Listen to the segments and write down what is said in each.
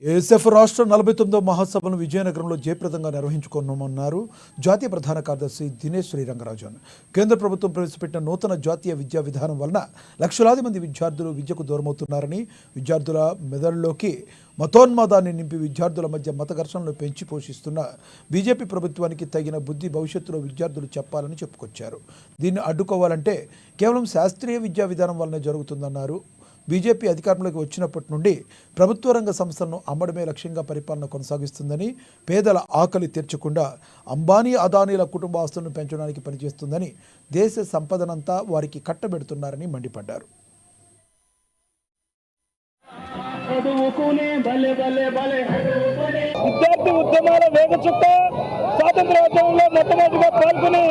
ASF రాష్ట్ర 49వ మహాసభను విజయనగరంలో జయప్రదంగా నిర్వహించుకోనున్నారు జాతీయ ప్రధాన కార్యదర్శి దినేష్ శ్రీరంగరాజన్. కేంద్ర ప్రభుత్వం ప్రవేశపెట్టిన నూతన జాతీయ విద్యా విధానం వలన లక్షలాది మంది విద్యార్థులు విద్యకు దూరమవుతున్నారని, విద్యార్థుల మెదడులోకి మతోన్మాదాన్ని నింపి విద్యార్థుల మధ్య మత ఘర్షణలు పెంచి పోషిస్తున్న బీజేపీ ప్రభుత్వానికి తగిన బుద్ధి భవిష్యత్తులో విద్యార్థులు చెప్పాలని చెప్పుకొచ్చారు. దీన్ని అడ్డుకోవాలంటే కేవలం శాస్త్రీయ విద్యా విధానం వల్లనే జరుగుతుందన్నారు. బీజేపీ అధికారంలోకి వచ్చినప్పటి నుండి ప్రభుత్వ రంగ సంస్థలను అమ్మడమే లక్ష్యంగా పరిపాలన కొనసాగిస్తుందని, పేదల ఆకలి తీర్చకుండా అంబానీ అదానీల కుటుంబ ఆస్తులను పెంచడానికి పనిచేస్తుందని, దేశ సంపదనంతా వారికి కట్టబెడుతున్నారని మండిపడ్డారు. విద్యార్థి ఉద్యమాల వేగచుట్ట స్వాతంత్ర ఉద్యమంలో మొట్టమొదటిగా పాల్గొని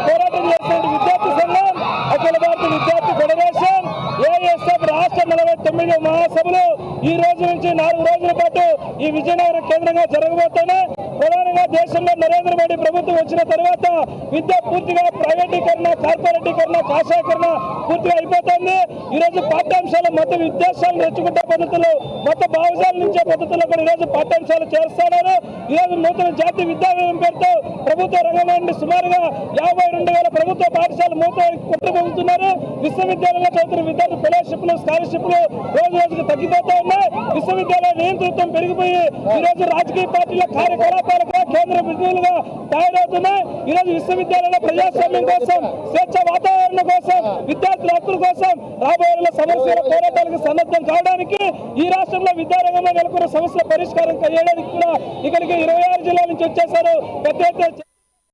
పోరాటం చేసిన విద్యార్థి సంఘం అఖిల భారత విద్యార్థి ఫెడరేషన్ ఏఎస్ఎఫ్ రాష్ట్ర 49వ మహాసభలు ఈ రోజు నుంచి 4 రోజుల పాటు ఈ విజయనగరం కేంద్రంగా జరగబోతున్నాయి. ప్రధానంగా దేశంలో నరేంద్ర మోడీ ప్రభుత్వం వచ్చిన తర్వాత విద్య పూర్తిగా ప్రైవేటీకరణ, కార్పొరేటీకరణ, కాషాయకరణ పూర్తిగా అయిపోతుంది. ఈ రోజు పాఠ్యాంశాలు మత విద్యాశాలను రెచ్చుకుంటే పద్ధతులు, మత భావజాల నుంచే పద్ధతుల్లో కూడా ఈరోజు పాఠ్యాంశాలు చేస్తున్నారు. ఈరోజు నూతన జాతీయ విద్యా విధానం పేరుతో ప్రభుత్వ రంగంలో నుండి సుమారుగా 52,000 ప్రభుత్వ పాఠశాలలు కొట్టుకుంటున్నారు. విశ్వవిద్యాలయంలో చదువుతున్న విద్యార్థులు ఫెలోషిప్లు, స్కాలర్షిప్లు రోజు రోజుకు తగ్గిపోతూ ఉన్నాయి. విశ్వవిద్యాలయ నియంతృత్వం పెరిగిపోయి ఈ రోజు రాజకీయ పార్టీల కార్యకలాపాలుగా కేంద్ర బిందువులుగా తయారవుతున్నాయి. ఈ రోజు విశ్వవిద్యాలయంలో ప్రజాస్వామ్యం కోసం, స్వేచ్ఛ వాతావరణం కోసం, విద్యార్థుల హక్కుల కోసం రాబోయే సమస్యల పోరాటాలకు సన్నద్ధం కావడానికి ఈ రాష్ట్రంలో విద్యారంగంలో నెలకొన్న సమస్యల పరిష్కారం చేయడానికి కూడా ఇక్కడికి 26 జిల్లాల నుంచి వచ్చేసారు. పెద్ద